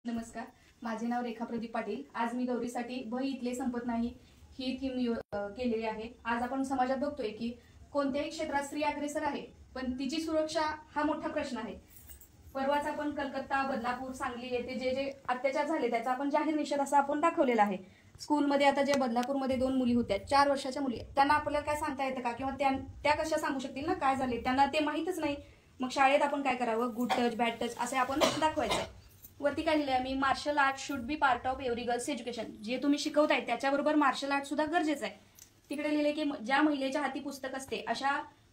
नमस्कार, माझे नाव रेखा प्रदीप पाटील। आज मी गौरीसाठी भय इथले संपत नाही ही थीम केलेली आहे। आज आपण समाजात बघतोय की कोणत्याही क्षेत्रात स्त्री अग्रेसर आहे, पण तिची सुरक्षा हा मोठा प्रश्न आहे। परवाच आपण कलकत्ता, बदलापूर, सांगली येथे जे अत्याचार झाले त्याचा आपण जाहीर निषेध असा आपण दाखवलेला आहे। स्कूलमध्ये आता जे बदलापूरमध्ये 2 मुली होत्या, 4 वर्षाच्या मुली, त्यांना आपल्याला काय सांगता येतं का, किंवा त्या कशा सांगू शकतील ना काय झाले, त्यांना ते माहितच नाही। मग शाळेत आपण काय करावं, गुड टच, बॅड टच असे आपण दाखवायचं। वरती काय लिहिलंय मी, martial art should be part of every girls education. जे तुम्ही शिकवताय त्याच्याबरोबर मार्शल आर्ट सुद्धा गरजेचं आहे। तिकडे लिहिले की ज्या महिलेच्या हाती पुस्तक असते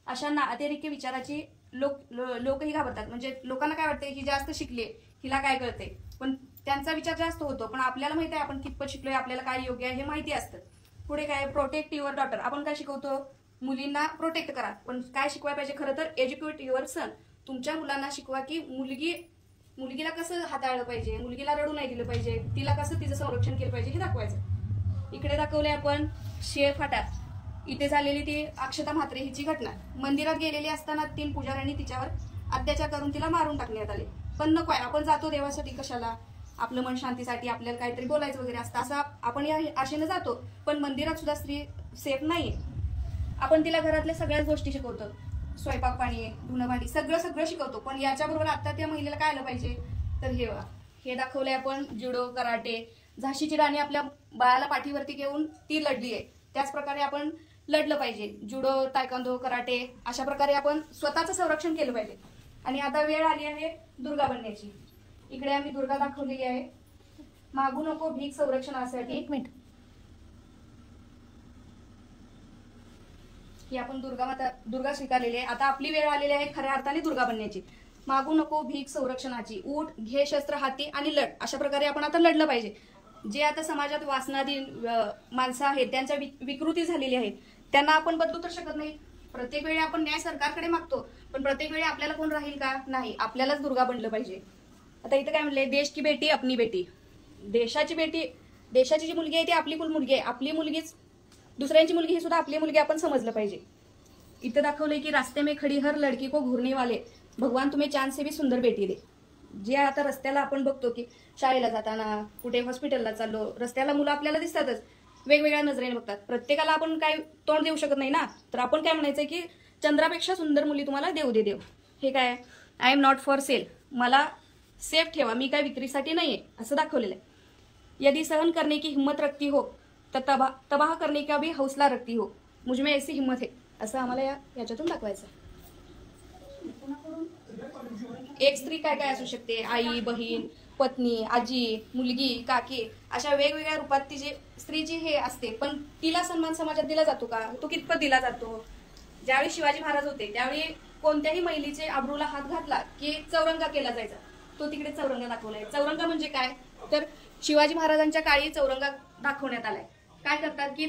अशा नातेरिके विचाराची लोकही घाबरतात। म्हणजे लोकांना काय वाटते, ही जास्त शिकले, हिला काय कळते, पण त्यांचा विचार जास्त होतो। पण आपल्याला माहिती आहे आपण कितपत शिकलोय, आपल्याला काय योग्य आहे हे माहिती असतं। पुढे काय, प्रोटेक्ट युअर डॉटर। आपण काय शिकवतो, मुलींना प्रोटेक्ट करा, पण काय शिकवायला पाहिजे खरं तर, एज्युकेट युअर सन। तुमच्या मुलांना शिकवा की मुलगीला कसं हाताळलं पाहिजे, मुलगीला रडू नाही दिलं पाहिजे, तिला कसं तिचं संरक्षण केलं पाहिजे हे दाखवायचं। इकडे दाखवले आपण शेळफाटा, इथे झालेली ती अक्षता म्हात्रे हिची घटना। मंदिरात गेलेली असताना 3 पुजाऱ्यांनी तिच्यावर अत्याचार करून तिला मारून टाकण्यात आले। पण नको आहे, आपण जातो देवासाठी, कशाला, आपलं मन शांतीसाठी, आपल्याला काहीतरी बोलायचं वगैरे असतं, असं आपण या आशेने जातो। पण मंदिरात सुद्धा स्त्री सेफ नाहीये। आपण तिला घरातल्या सगळ्याच गोष्टी शिकवतो, स्वयंपाक पाणी, धुणं भांडी, सगळं शिकवतो। पण याच्याबरोबर आता त्या महिलेला काय आलं पाहिजे, तर हे दाखवलंय आपण, जुडो, कराटे। झाशीची राणी आपल्या बाळाला पाठीवरती घेऊन ती लढली आहे, त्याच प्रकारे आपण लढलं पाहिजे। जुडो, तायक्वांदो, कराटे अशा प्रकारे आपण स्वतःचं संरक्षण केलं पाहिजे। आणि आता वेळ आली आहे दुर्गा बनण्याची। इकडे आम्ही दुर्गा दाखवलेली आहे, मागू नको भीक संरक्षणासाठी। 1 मिनिट, ही आपण दुर्गा स्वीकारलेली आहे। आता आपली वेळ आलेली आहे खऱ्या अर्थाने दुर्गा बनण्याची। मागू नको भीक संरक्षणाची, उठ, घे शस्त्र हाती आणि लढ। अशा प्रकारे आपण आता लढलं पाहिजे। जे आता समाजात वासनादी माणसं आहेत, त्यांच्या विकृती झालेली आहेत, त्यांना आपण बदलू तर शकत नाही। प्रत्येक वेळी आपण न्याय सरकारकडे मागतो, पण प्रत्येक वेळी आपल्याला कोण राहील का, नाही, आपल्यालाच दुर्गा बनलं पाहिजे। आता इथं काय म्हणलंय, देश की बेटी अपनी बेटी। देशाची जी मुलगी आहे ती आपली कुल मुलगी आहे, आपली मुलगीच दुसऱ्यांची मुलगी ही सुद्धा आपली मुलगी आपण समजलं पाहिजे। इथं दाखवलंय की रास्ते में खडी हर लड़की को घूरने वाले भगवान तुम्हें चांद से भी सुंदर बेटी दे। जे आता रस्त्याला आपण बघतो की शाळेला जाताना, कुठे हॉस्पिटलला चाललो, रस्त्याला मुलं आपल्याला दिसतातच, वेगवेगळ्या नजरेने बघतात। प्रत्येकाला आपण काय तोंड देऊ शकत नाही ना, तर आपण काय म्हणायचंय की चंद्रापेक्षा सुंदर मुली तुम्हाला देऊ दे देव। हे काय, I am not for sale, मला सेफ ठेवा, मी काय विक्रीसाठी नाहीये, असं दाखवलेलं आहे। यदि सहन करने की हिम्मत रखती हो तर तबाह करने का भी हौसला रखती हो, मुझमें ऐसी हिम्मत है, असं आम्हाला याच्यातून दाखवायचं। एक स्त्री काय काय असू शकते, आई, बहीण, पत्नी, आजी, मुलगी, काकी, अशा वेगवेगळ्या रूपात तिची स्त्रीची हे असते। पण तिला सन्मान समाजात दिला जातो का, तो कितपत दिला जातो? ज्यावेळी शिवाजी महाराज होते त्यावेळी कोणत्याही महिलेचे आबरूला हात घातला की चौरंगा केला जायचा, तो तिकडे चौरंगा दाखवलाय। चौरंगा म्हणजे काय, तर शिवाजी महाराजांच्या काळी चौरंगा दाखवण्यात आलाय। काय करतात की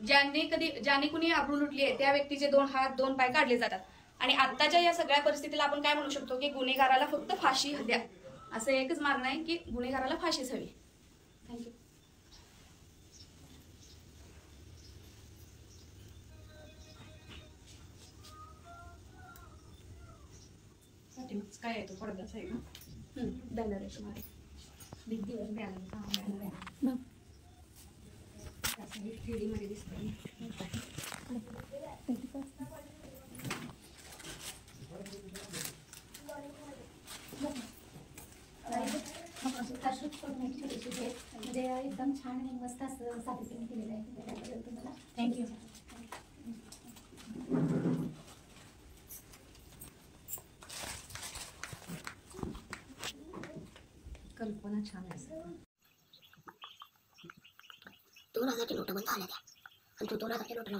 ज्याने कुणी आबरू लुटली आहे त्या व्यक्तीचे 2 हात 2 पाय काढले जातात। आणि आत्ताच्या या सगळ्या परिस्थितीला आपण काय म्हणू शकतो की गुन्हेगाराला फक्त फाशी द्या, असं एकच मागणं आहे की गुन्हेगाराला फाशीच हवी। थँक्यू। काय आहे तो पडदाच आहे का, बॅनर आहे तुम्हाला, बिग दिवस बॅनर आहे, 3D मध्ये दिसतंय। म्हणजे एकदम छान आणि मस्त असं सादरीकरण केलेलं आहे, त्याबद्दल तुम्हाला थँक्यू। कल्पना छान आहे। 2000च्या नोटा बंद झाल्या त्या, आणि तो 2000च्या नोटा